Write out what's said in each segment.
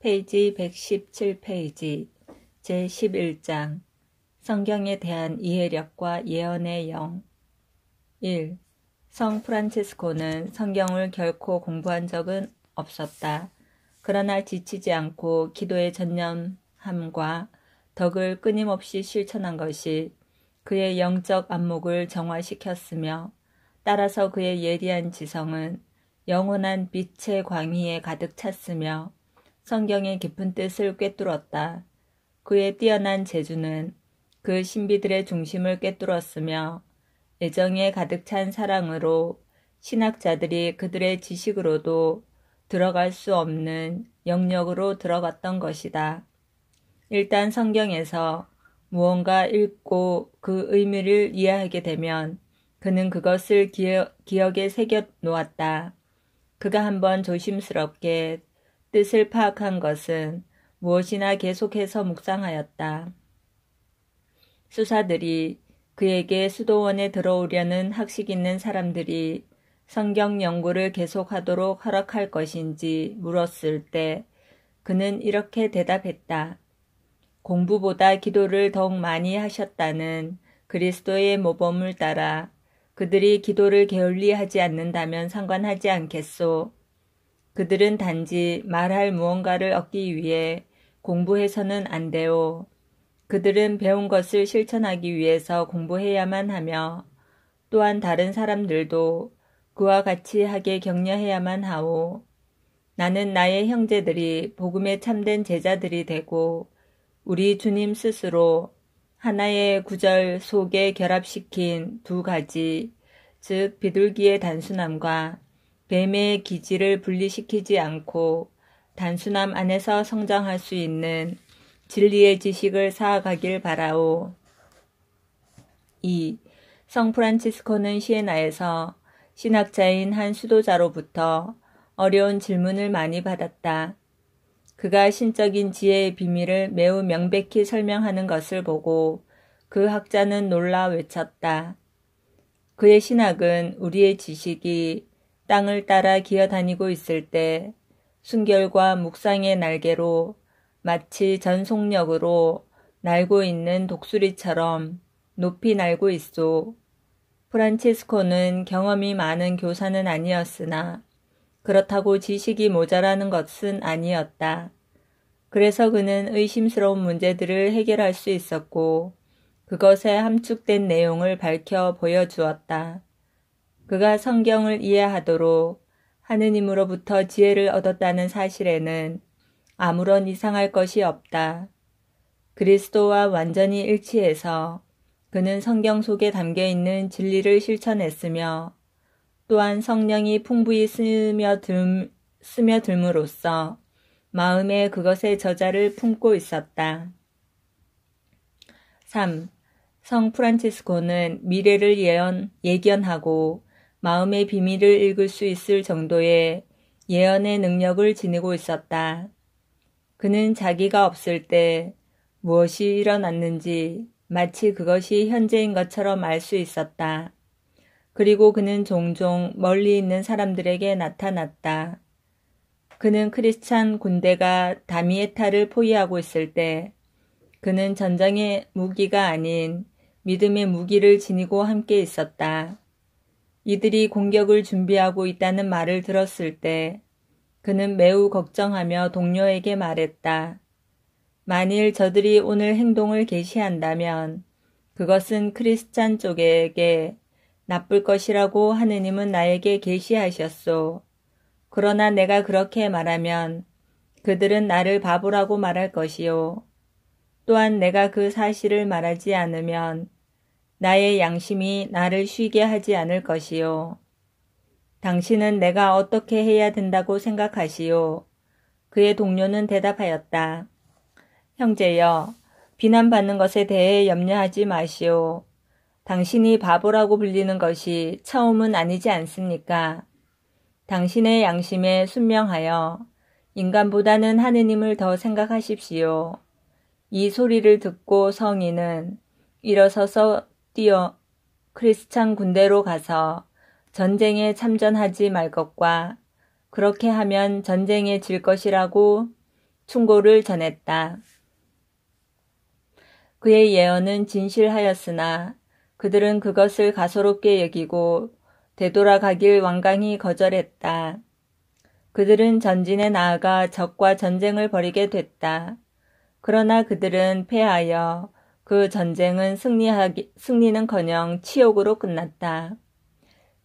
페이지 117페이지 제11장 성경에 대한 이해력과 예언의 영 1. 성 프란치스코는 성경을 결코 공부한 적은 없었다. 그러나 지치지 않고 기도에 전념함과 덕을 끊임없이 실천한 것이 그의 영적 안목을 정화시켰으며 따라서 그의 예리한 지성은 영원한 빛의 광희에 가득 찼으며 성경의 깊은 뜻을 꿰뚫었다. 그의 뛰어난 재주는 그 신비들의 중심을 꿰뚫었으며 애정에 가득 찬 사랑으로 신학자들이 그들의 지식으로도 들어갈 수 없는 영역으로 들어갔던 것이다. 일단 성경에서 무언가 읽고 그 의미를 이해하게 되면 그는 그것을 기억에 새겨 놓았다. 그가 한번 조심스럽게 뜻을 파악한 것은 무엇이나 계속해서 묵상하였다. 수사들이 그에게 수도원에 들어오려는 학식 있는 사람들이 성경 연구를 계속하도록 허락할 것인지 물었을 때 그는 이렇게 대답했다. 공부보다 기도를 더욱 많이 하셨다는 그리스도의 모범을 따라 그들이 기도를 게을리하지 않는다면 상관하지 않겠소. 그들은 단지 말할 무언가를 얻기 위해 공부해서는 안 돼요. 그들은 배운 것을 실천하기 위해서 공부해야만 하며 또한 다른 사람들도 그와 같이 하게 격려해야만 하오. 나는 나의 형제들이 복음에 참된 제자들이 되고 우리 주님 스스로 하나의 구절 속에 결합시킨 두 가지, 즉 비둘기의 단순함과 뱀의 기질을 분리시키지 않고 단순함 안에서 성장할 수 있는 진리의 지식을 쌓아가길 바라오. 2. 성 프란치스코는 시에나에서 신학자인 한 수도자로부터 어려운 질문을 많이 받았다. 그가 신적인 지혜의 비밀을 매우 명백히 설명하는 것을 보고 그 학자는 놀라 외쳤다. 그의 신학은 우리의 지식이 땅을 따라 기어다니고 있을 때 순결과 묵상의 날개로 마치 전속력으로 날고 있는 독수리처럼 높이 날고 있소. 프란치스코는 경험이 많은 교사는 아니었으나 그렇다고 지식이 모자라는 것은 아니었다. 그래서 그는 의심스러운 문제들을 해결할 수 있었고 그것에 함축된 내용을 밝혀 보여주었다. 그가 성경을 이해하도록 하느님으로부터 지혜를 얻었다는 사실에는 아무런 이상할 것이 없다. 그리스도와 완전히 일치해서 그는 성경 속에 담겨있는 진리를 실천했으며 또한 성령이 풍부히 스며들므로써 마음에 그것의 저자를 품고 있었다. 3. 성 프란치스코는 미래를 예견하고 마음의 비밀을 읽을 수 있을 정도의 예언의 능력을 지니고 있었다. 그는 자기가 없을 때 무엇이 일어났는지 마치 그것이 현재인 것처럼 알 수 있었다. 그리고 그는 종종 멀리 있는 사람들에게 나타났다. 그는 크리스찬 군대가 다미에타를 포위하고 있을 때 그는 전쟁의 무기가 아닌 믿음의 무기를 지니고 함께 있었다. 이들이 공격을 준비하고 있다는 말을 들었을 때 그는 매우 걱정하며 동료에게 말했다. 만일 저들이 오늘 행동을 개시한다면 그것은 크리스찬 쪽에게 나쁠 것이라고 하느님은 나에게 계시하셨소. 그러나 내가 그렇게 말하면 그들은 나를 바보라고 말할 것이요. 또한 내가 그 사실을 말하지 않으면 나의 양심이 나를 쉬게 하지 않을 것이요. 당신은 내가 어떻게 해야 된다고 생각하시오? 그의 동료는 대답하였다. 형제여, 비난받는 것에 대해 염려하지 마시오. 당신이 바보라고 불리는 것이 처음은 아니지 않습니까? 당신의 양심에 순명하여 인간보다는 하느님을 더 생각하십시오. 이 소리를 듣고 성인은 일어서서 뛰어 크리스찬 군대로 가서 전쟁에 참전하지 말 것과 그렇게 하면 전쟁에 질 것이라고 충고를 전했다. 그의 예언은 진실하였으나 그들은 그것을 가소롭게 여기고 되돌아가길 완강히 거절했다. 그들은 전진에 나아가 적과 전쟁을 벌이게 됐다. 그러나 그들은 패하여 그 전쟁은 승리는커녕 치욕으로 끝났다.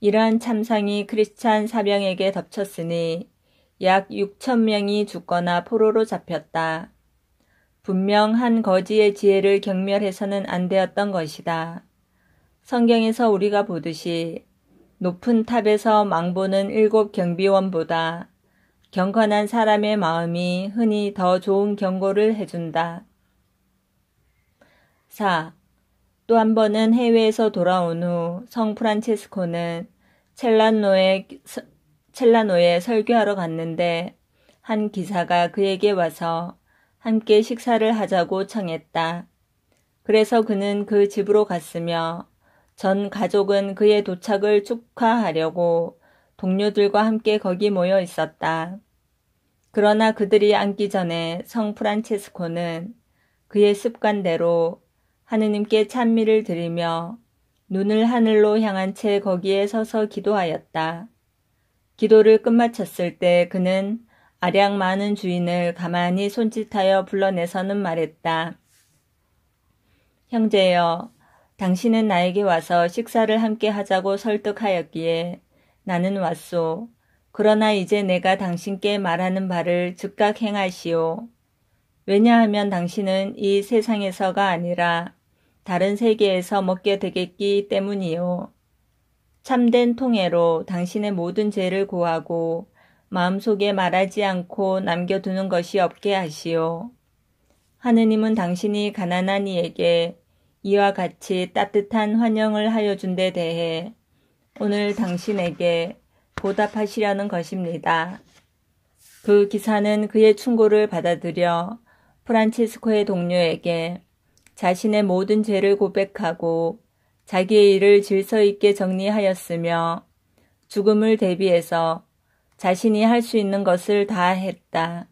이러한 참상이 크리스찬 사병에게 덮쳤으니 약 6,000명이 죽거나 포로로 잡혔다. 분명 한 거지의 지혜를 경멸해서는 안 되었던 것이다. 성경에서 우리가 보듯이 높은 탑에서 망보는 7 경비원보다 경건한 사람의 마음이 흔히 더 좋은 경고를 해준다. 4. 또 한 번은 해외에서 돌아온 후 성 프란체스코는 첼라노에 설교하러 갔는데 한 기사가 그에게 와서 함께 식사를 하자고 청했다. 그래서 그는 그 집으로 갔으며 전 가족은 그의 도착을 축하하려고 동료들과 함께 거기 모여 있었다. 그러나 그들이 앉기 전에 성 프란체스코는 그의 습관대로 하느님께 찬미를 드리며 눈을 하늘로 향한 채 거기에 서서 기도하였다. 기도를 끝마쳤을 때 그는 아량 많은 주인을 가만히 손짓하여 불러내서는 말했다. 형제여, 당신은 나에게 와서 식사를 함께 하자고 설득하였기에 나는 왔소. 그러나 이제 내가 당신께 말하는 바를 즉각 행하시오. 왜냐하면 당신은 이 세상에서가 아니라 다른 세계에서 먹게 되겠기 때문이요. 참된 통해로 당신의 모든 죄를 고하고 마음속에 말하지 않고 남겨두는 것이 없게 하시오. 하느님은 당신이 가난한 이에게 이와 같이 따뜻한 환영을 하여 준 데 대해 오늘 당신에게 보답하시려는 것입니다. 그 기사는 그의 충고를 받아들여 프란치스코의 동료에게 자신의 모든 죄를 고백하고 자기의 일을 질서 있게 정리하였으며 죽음을 대비해서 자신이 할 수 있는 것을 다 했다.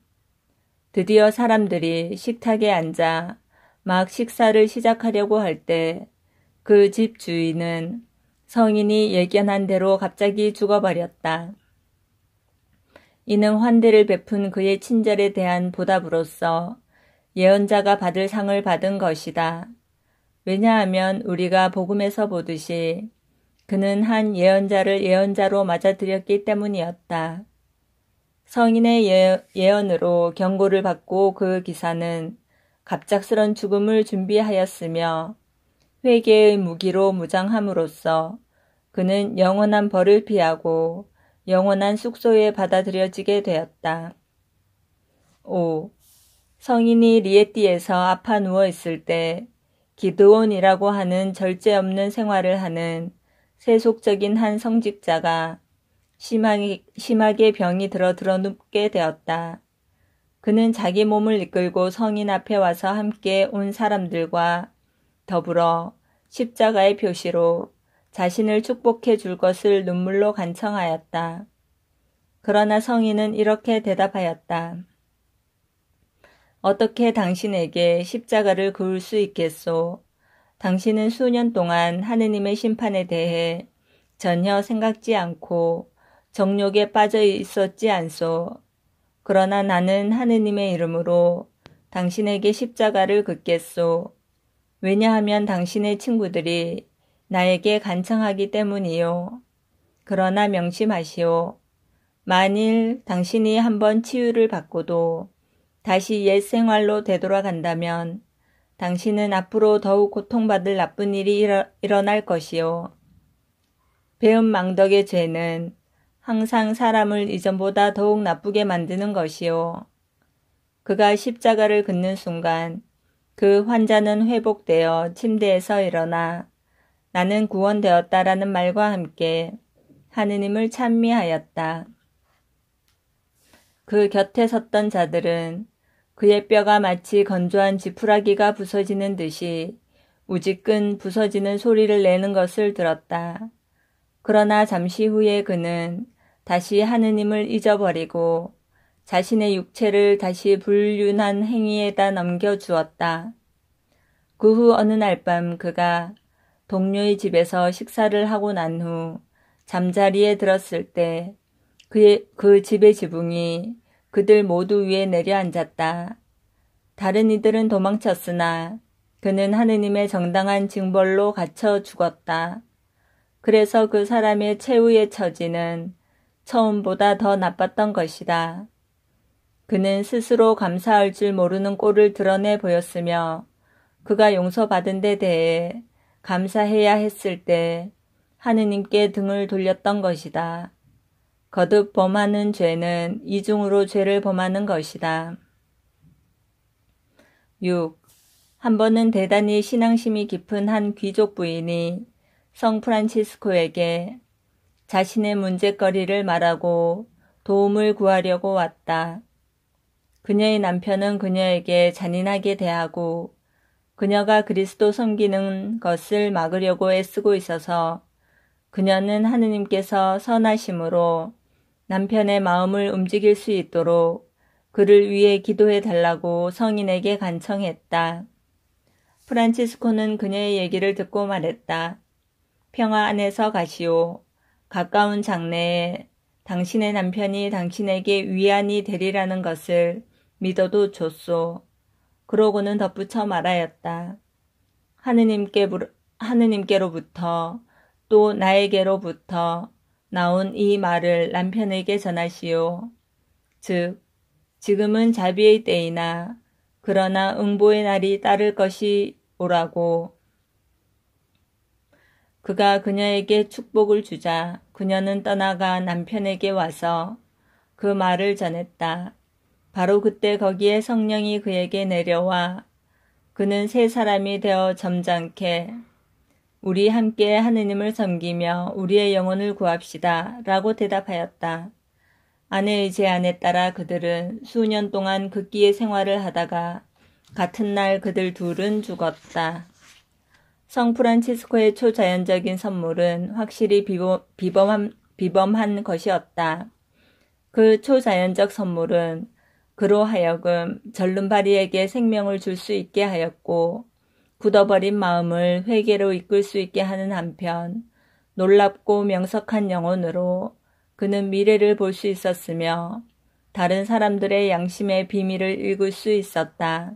드디어 사람들이 식탁에 앉아 막 식사를 시작하려고 할 때 그 집 주인은 성인이 예견한 대로 갑자기 죽어버렸다. 이는 환대를 베푼 그의 친절에 대한 보답으로서 예언자가 받을 상을 받은 것이다. 왜냐하면 우리가 복음에서 보듯이 그는 한 예언자를 예언자로 맞아들였기 때문이었다. 성인의 예언으로 경고를 받고 그 기사는 갑작스런 죽음을 준비하였으며 회개의 무기로 무장함으로써 그는 영원한 벌을 피하고 영원한 숙소에 받아들여지게 되었다. 5. 성인이 리에띠에서 아파 누워있을 때 기드온이라고 하는 절제 없는 생활을 하는 세속적인 한 성직자가 심하게 병이 들어 눕게 되었다. 그는 자기 몸을 이끌고 성인 앞에 와서 함께 온 사람들과 더불어 십자가의 표시로 자신을 축복해 줄 것을 눈물로 간청하였다. 그러나 성인은 이렇게 대답하였다. 어떻게 당신에게 십자가를 그을 수 있겠소? 당신은 수년 동안 하느님의 심판에 대해 전혀 생각지 않고 정욕에 빠져 있었지 않소. 그러나 나는 하느님의 이름으로 당신에게 십자가를 긋겠소. 왜냐하면 당신의 친구들이 나에게 간청하기 때문이요. 그러나 명심하시오. 만일 당신이 한번 치유를 받고도 다시 옛 생활로 되돌아간다면 당신은 앞으로 더욱 고통받을 나쁜 일이 일어날 것이요. 배은망덕의 죄는 항상 사람을 이전보다 더욱 나쁘게 만드는 것이요. 그가 십자가를 긋는 순간 그 환자는 회복되어 침대에서 일어나 나는 구원되었다라는 말과 함께 하느님을 찬미하였다. 그 곁에 섰던 자들은 그의 뼈가 마치 건조한 지푸라기가 부서지는 듯이 우지끈 부서지는 소리를 내는 것을 들었다. 그러나 잠시 후에 그는 다시 하느님을 잊어버리고 자신의 육체를 다시 불륜한 행위에다 넘겨주었다. 그 후 어느 날 밤 그가 동료의 집에서 식사를 하고 난 후 잠자리에 들었을 때 그 집의 지붕이 그들 모두 위에 내려앉았다. 다른 이들은 도망쳤으나 그는 하느님의 정당한 징벌로 갇혀 죽었다. 그래서 그 사람의 최후의 처지는 처음보다 더 나빴던 것이다. 그는 스스로 감사할 줄 모르는 꼴을 드러내 보였으며 그가 용서받은 데 대해 감사해야 했을 때 하느님께 등을 돌렸던 것이다. 거듭 범하는 죄는 이중으로 죄를 범하는 것이다. 6. 한 번은 대단히 신앙심이 깊은 한 귀족 부인이 성 프란치스코에게 자신의 문제거리를 말하고 도움을 구하려고 왔다. 그녀의 남편은 그녀에게 잔인하게 대하고 그녀가 그리스도 섬기는 것을 막으려고 애쓰고 있어서 그녀는 하느님께서 선하심으로 남편의 마음을 움직일 수 있도록 그를 위해 기도해 달라고 성인에게 간청했다. 프란치스코는 그녀의 얘기를 듣고 말했다. 평화 안에서 가시오. 가까운 장래에 당신의 남편이 당신에게 위안이 되리라는 것을 믿어도 좋소. 그러고는 덧붙여 말하였다. 하느님께로부터 또 나에게로부터 나온 이 말을 남편에게 전하시오. 즉, 지금은 자비의 때이나 그러나 응보의 날이 따를 것이 오라고. 그가 그녀에게 축복을 주자 그녀는 떠나가 남편에게 와서 그 말을 전했다. 바로 그때 거기에 성령이 그에게 내려와 그는 새 사람이 되어 점잖게 우리 함께 하느님을 섬기며 우리의 영혼을 구합시다 라고 대답하였다. 아내의 제안에 따라 그들은 수년 동안 극기의 생활을 하다가 같은 날 그들 둘은 죽었다. 성 프란치스코의 초자연적인 선물은 확실히 비범한 것이었다. 그 초자연적 선물은 그로 하여금 절름발이에게 생명을 줄 수 있게 하였고 굳어버린 마음을 회개로 이끌 수 있게 하는 한편 놀랍고 명석한 영혼으로 그는 미래를 볼 수 있었으며 다른 사람들의 양심의 비밀을 읽을 수 있었다.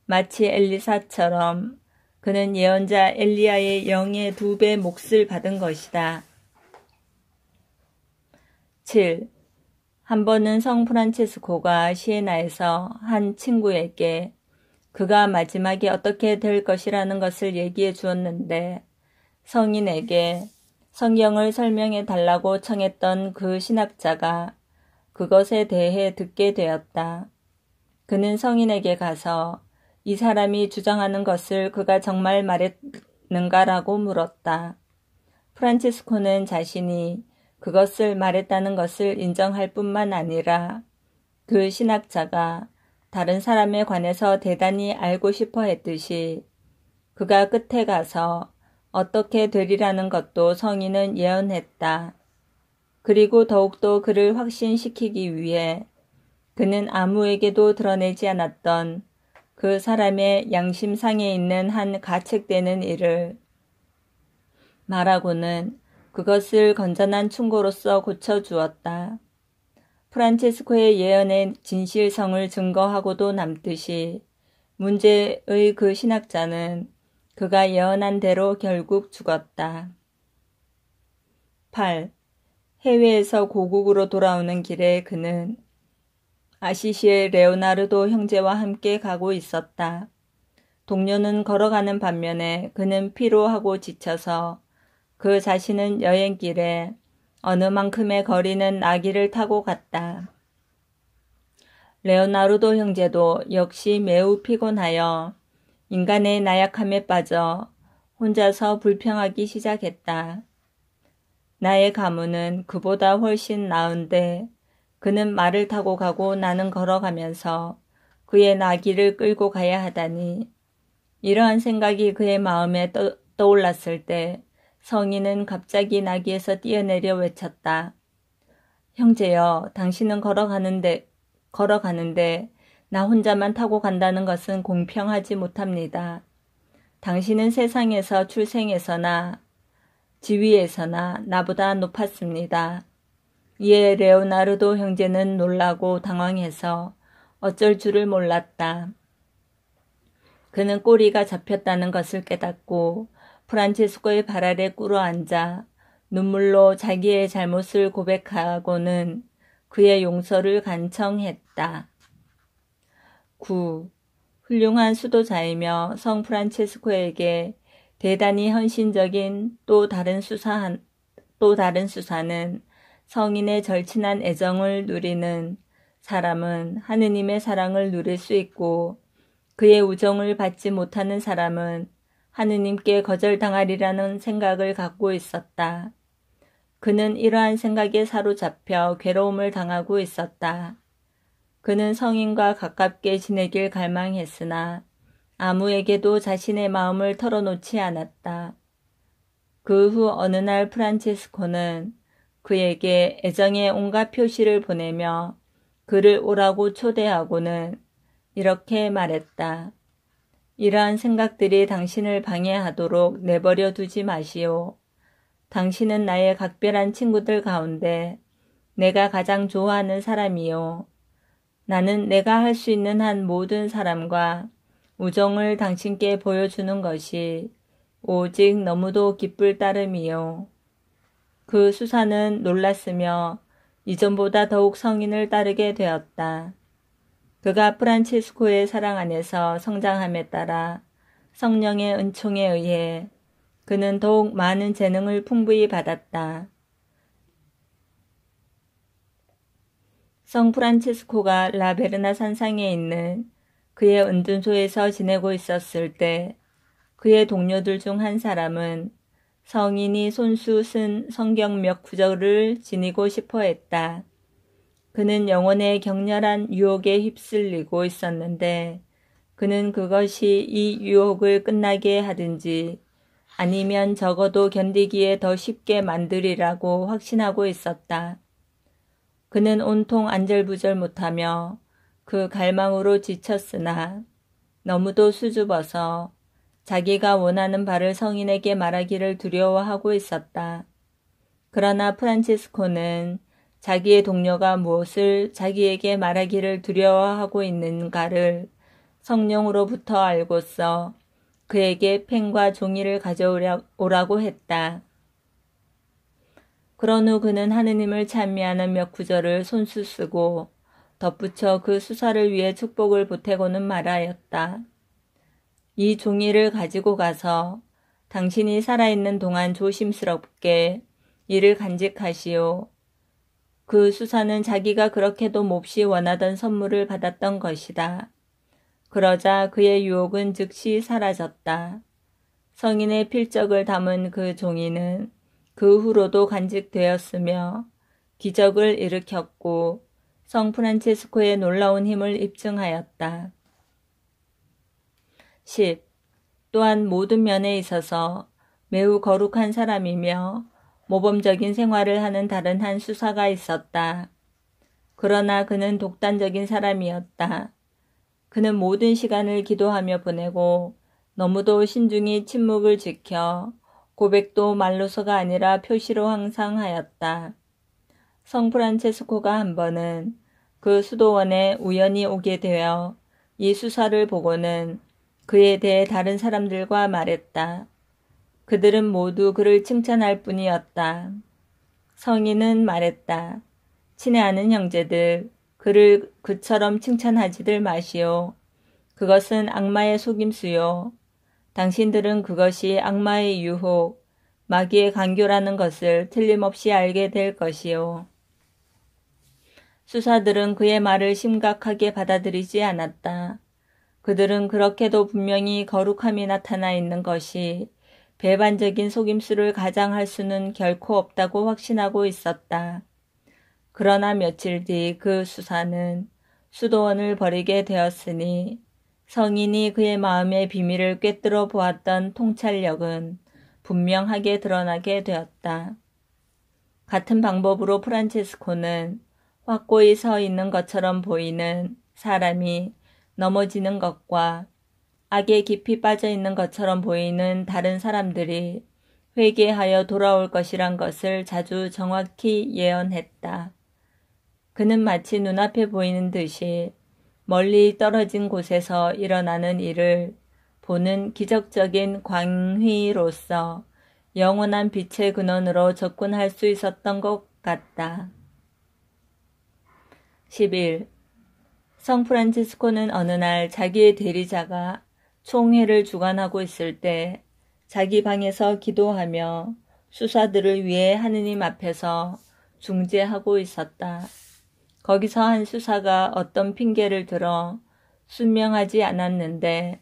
마치 엘리사처럼 그는 예언자 엘리야의 영의 2배 몫을 받은 것이다. 7. 한 번은 성 프란치스코가 시에나에서 한 친구에게 그가 마지막에 어떻게 될 것이라는 것을 얘기해 주었는데 성인에게 성경을 설명해 달라고 청했던 그 신학자가 그것에 대해 듣게 되었다. 그는 성인에게 가서 이 사람이 주장하는 것을 그가 정말 말했는가라고 물었다. 프란치스코는 자신이 그것을 말했다는 것을 인정할 뿐만 아니라 그 신학자가 다른 사람에 관해서 대단히 알고 싶어 했듯이 그가 끝에 가서 어떻게 되리라는 것도 성인은 예언했다. 그리고 더욱도 그를 확신시키기 위해 그는 아무에게도 드러내지 않았던 그 사람의 양심상에 있는 한 가책되는 일을 말하고는 그것을 건전한 충고로서 고쳐주었다. 프란치스코의 예언의 진실성을 증거하고도 남듯이 문제의 그 신학자는 그가 예언한 대로 결국 죽었다. 8. 해외에서 고국으로 돌아오는 길에 그는 아시시의 레오나르도 형제와 함께 가고 있었다. 동료는 걸어가는 반면에 그는 피로하고 지쳐서 그 자신은 여행길에 어느 만큼의 거리는 나귀를 타고 갔다. 레오나르도 형제도 역시 매우 피곤하여 인간의 나약함에 빠져 혼자서 불평하기 시작했다. 나의 가문은 그보다 훨씬 나은데 그는 말을 타고 가고 나는 걸어가면서 그의 나귀를 끌고 가야 하다니. 이러한 생각이 그의 마음에 떠올랐을 때 성인은 갑자기 나귀에서 뛰어내려 외쳤다. 형제여, 당신은 걸어가는데 나 혼자만 타고 간다는 것은 공평하지 못합니다. 당신은 세상에서 출생에서나 지위에서나 나보다 높았습니다. 이에 레오나르도 형제는 놀라고 당황해서 어쩔 줄을 몰랐다. 그는 꼬리가 잡혔다는 것을 깨닫고 프란체스코의 발 아래 꿇어앉아 눈물로 자기의 잘못을 고백하고는 그의 용서를 간청했다. 9. 훌륭한 수도자이며 성 프란체스코에게 대단히 헌신적인 또 다른 수사는 성인의 절친한 애정을 누리는 사람은 하느님의 사랑을 누릴 수 있고 그의 우정을 받지 못하는 사람은 하느님께 거절당하리라는 생각을 갖고 있었다. 그는 이러한 생각에 사로잡혀 괴로움을 당하고 있었다. 그는 성인과 가깝게 지내길 갈망했으나 아무에게도 자신의 마음을 털어놓지 않았다. 그 후 어느 날 프란체스코는 그에게 애정의 온갖 표시를 보내며 그를 오라고 초대하고는 이렇게 말했다. 이러한 생각들이 당신을 방해하도록 내버려 두지 마시오. 당신은 나의 각별한 친구들 가운데 내가 가장 좋아하는 사람이요. 나는 내가 할 수 있는 한 모든 사람과 우정을 당신께 보여주는 것이 오직 너무도 기쁠 따름이요. 그 수사는 놀랐으며 이전보다 더욱 성인을 따르게 되었다. 그가 프란체스코의 사랑 안에서 성장함에 따라 성령의 은총에 의해 그는 더욱 많은 재능을 풍부히 받았다. 성 프란체스코가 라베르나 산상에 있는 그의 은둔소에서 지내고 있었을 때 그의 동료들 중 한 사람은 성인이 손수 쓴 성경 몇 구절을 지니고 싶어 했다. 그는 영혼의 격렬한 유혹에 휩쓸리고 있었는데 그는 그것이 이 유혹을 끝나게 하든지 아니면 적어도 견디기에 더 쉽게 만들이라고 확신하고 있었다. 그는 온통 안절부절 못하며 그 갈망으로 지쳤으나 너무도 수줍어서 자기가 원하는 바를 성인에게 말하기를 두려워하고 있었다. 그러나 프란체스코는 자기의 동료가 무엇을 자기에게 말하기를 두려워하고 있는가를 성령으로부터 알고서 그에게 펜과 종이를 가져오라고 했다. 그런 후 그는 하느님을 찬미하는 몇 구절을 손수 쓰고 덧붙여 그 수사를 위해 축복을 보태고는 말하였다. 이 종이를 가지고 가서 당신이 살아있는 동안 조심스럽게 이를 간직하시오. 그 수사는 자기가 그렇게도 몹시 원하던 선물을 받았던 것이다. 그러자 그의 유혹은 즉시 사라졌다. 성인의 필적을 담은 그 종이는 그 후로도 간직되었으며 기적을 일으켰고 성 프란체스코의 놀라운 힘을 입증하였다. 10. 또한 모든 면에 있어서 매우 거룩한 사람이며 모범적인 생활을 하는 다른 한 수사가 있었다. 그러나 그는 독단적인 사람이었다. 그는 모든 시간을 기도하며 보내고 너무도 신중히 침묵을 지켜 고백도 말로서가 아니라 표시로 항상 하였다. 성 프란체스코가 한 번은 그 수도원에 우연히 오게 되어 이 수사를 보고는 그에 대해 다른 사람들과 말했다. 그들은 모두 그를 칭찬할 뿐이었다. 성인은 말했다. 친애하는 형제들, 그를 그처럼 칭찬하지들 마시오. 그것은 악마의 속임수요. 당신들은 그것이 악마의 유혹, 마귀의 간교라는 것을 틀림없이 알게 될 것이요. 수사들은 그의 말을 심각하게 받아들이지 않았다. 그들은 그렇게도 분명히 거룩함이 나타나 있는 것이 배반적인 속임수를 가장할 수는 결코 없다고 확신하고 있었다. 그러나 며칠 뒤 그 수사는 수도원을 버리게 되었으니 성인이 그의 마음의 비밀을 꿰뚫어 보았던 통찰력은 분명하게 드러나게 되었다. 같은 방법으로 프란체스코는 확고히 서 있는 것처럼 보이는 사람이 넘어지는 것과 악에 깊이 빠져 있는 것처럼 보이는 다른 사람들이 회개하여 돌아올 것이란 것을 자주 정확히 예언했다. 그는 마치 눈앞에 보이는 듯이 멀리 떨어진 곳에서 일어나는 일을 보는 기적적인 광휘로서 영원한 빛의 근원으로 접근할 수 있었던 것 같다. 11. 성 프란치스코는 어느 날 자기의 대리자가 총회를 주관하고 있을 때 자기 방에서 기도하며 수사들을 위해 하느님 앞에서 중재하고 있었다. 거기서 한 수사가 어떤 핑계를 들어 순명하지 않았는데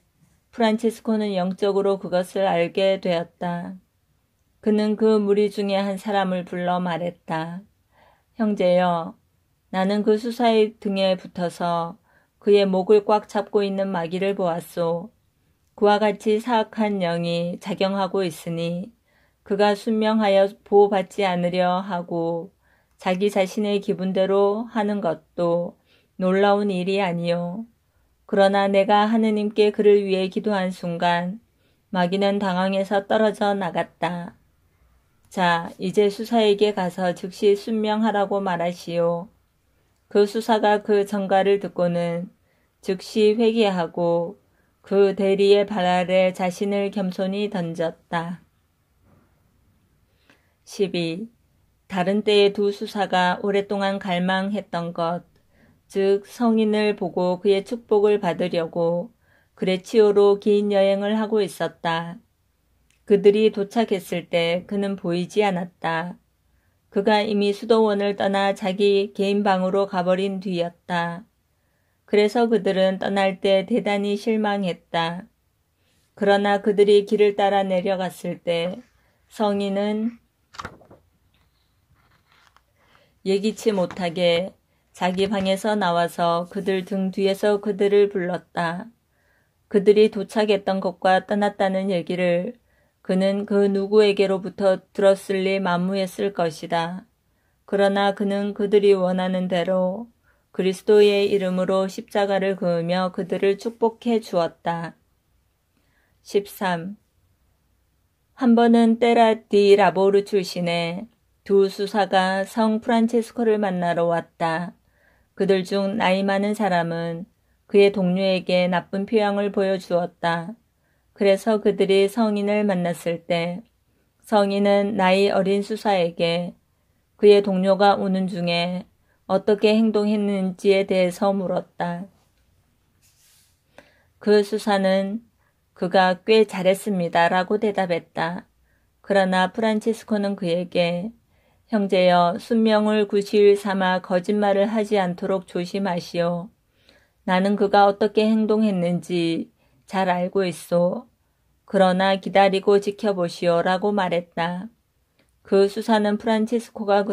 프란치스코는 영적으로 그것을 알게 되었다. 그는 그 무리 중에 한 사람을 불러 말했다. 형제여, 나는 그 수사의 등에 붙어서 그의 목을 꽉 잡고 있는 마귀를 보았소. 그와 같이 사악한 영이 작용하고 있으니 그가 순명하여 보호받지 않으려 하고 자기 자신의 기분대로 하는 것도 놀라운 일이 아니요. 그러나 내가 하느님께 그를 위해 기도한 순간 마귀는 당황해서 떨어져 나갔다. 자, 이제 수사에게 가서 즉시 순명하라고 말하시오. 그 수사가 그 전가를 듣고는 즉시 회개하고 그 대리의 발 아래 자신을 겸손히 던졌다. 12. 다른 때의 두 수사가 오랫동안 갈망했던 것, 즉 성인을 보고 그의 축복을 받으려고 그레치오로 긴 여행을 하고 있었다. 그들이 도착했을 때 그는 보이지 않았다. 그가 이미 수도원을 떠나 자기 개인 방으로 가버린 뒤였다. 그래서 그들은 떠날 때 대단히 실망했다. 그러나 그들이 길을 따라 내려갔을 때 성인은 예기치 못하게 자기 방에서 나와서 그들 등 뒤에서 그들을 불렀다. 그들이 도착했던 것과 떠났다는 얘기를 그는 그 누구에게로부터 들었을 리 만무했을 것이다. 그러나 그는 그들이 원하는 대로 그리스도의 이름으로 십자가를 그으며 그들을 축복해 주었다. 13. 한 번은 테라 디 라보르 출신의 두 수사가 성 프란체스코를 만나러 왔다. 그들 중 나이 많은 사람은 그의 동료에게 나쁜 표양을 보여주었다. 그래서 그들이 성인을 만났을 때 성인은 나이 어린 수사에게 그의 동료가 오는 중에 어떻게 행동했는지에 대해서 물었다. 그 수사는 그가 꽤 잘했습니다 라고 대답했다. 그러나 프란치스코는 그에게 형제여, 순명을 구실 삼아 거짓말을 하지 않도록 조심하시오. 나는 그가 어떻게 행동했는지 잘 알고 있소. 그러나 기다리고 지켜보시오 라고 말했다. 그 수사는 프란치스코가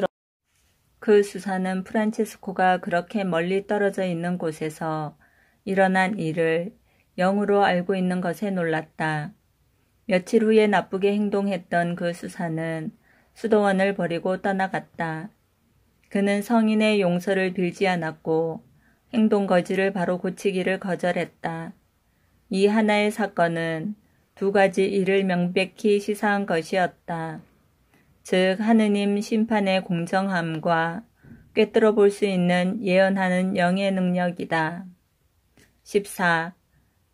그렇게 멀리 떨어져 있는 곳에서 일어난 일을 영으로 알고 있는 것에 놀랐다. 며칠 후에 나쁘게 행동했던 그 수사는 수도원을 버리고 떠나갔다. 그는 성인의 용서를 빌지 않았고 행동 거지를 바로 고치기를 거절했다. 이 하나의 사건은 두 가지 일을 명백히 시사한 것이었다. 즉 하느님 심판의 공정함과 꿰뚫어 볼 수 있는 예언하는 영의 능력이다. 14.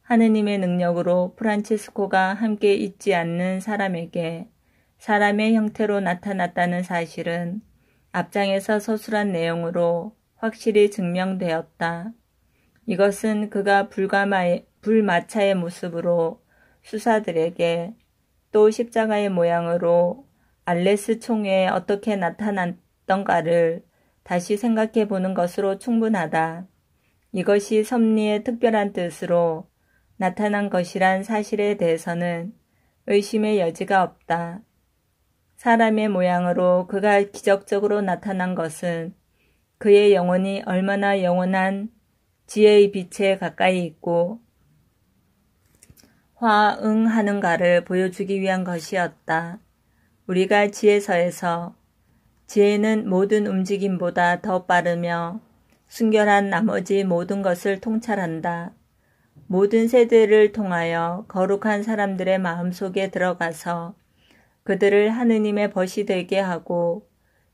하느님의 능력으로 프란치스코가 함께 있지 않는 사람에게 사람의 형태로 나타났다는 사실은 앞장에서 서술한 내용으로 확실히 증명되었다. 이것은 그가 불마차의 모습으로 수사들에게 또 십자가의 모양으로 알레스 총회에 어떻게 나타났던가를 다시 생각해 보는 것으로 충분하다. 이것이 섭리의 특별한 뜻으로 나타난 것이란 사실에 대해서는 의심의 여지가 없다. 사람의 모양으로 그가 기적적으로 나타난 것은 그의 영혼이 얼마나 영원한 지혜의 빛에 가까이 있고 화응하는가를 보여주기 위한 것이었다. 우리가 지혜서에서 지혜는 모든 움직임보다 더 빠르며 순결한 나머지 모든 것을 통찰한다. 모든 세대를 통하여 거룩한 사람들의 마음속에 들어가서 그들을 하느님의 벗이 되게 하고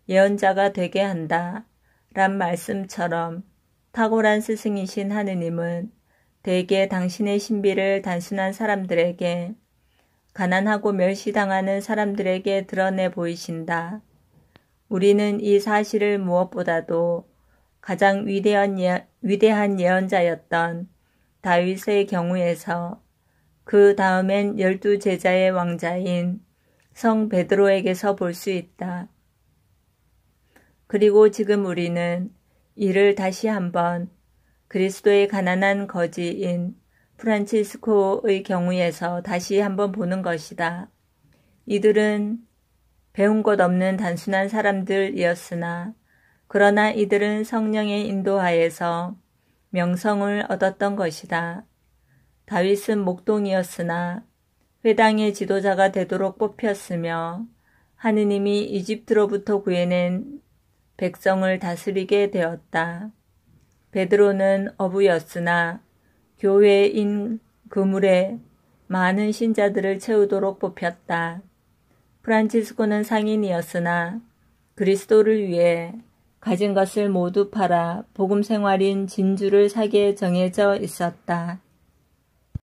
예언자가 되게 한다. 란 말씀처럼 탁월한 스승이신 하느님은 대개 당신의 신비를 단순한 사람들에게, 가난하고 멸시당하는 사람들에게 드러내 보이신다. 우리는 이 사실을 무엇보다도 가장 위대한 예언자였던 다윗의 경우에서 그 다음엔 12제자의 왕자인 성 베드로에게서 볼 수 있다. 그리고 지금 우리는 이를 다시 한번 그리스도의 가난한 거지인 프란치스코의 경우에서 다시 한번 보는 것이다. 이들은 배운 것 없는 단순한 사람들이었으나 그러나 이들은 성령의 인도하에서 명성을 얻었던 것이다. 다윗은 목동이었으나 회당의 지도자가 되도록 뽑혔으며 하느님이 이집트로부터 구해낸 백성을 다스리게 되었다. 베드로는 어부였으나 교회인 그물에 많은 신자들을 채우도록 뽑혔다. 프란치스코는 상인이었으나 그리스도를 위해 가진 것을 모두 팔아 복음 생활인 진주를 사기에 정해져 있었다.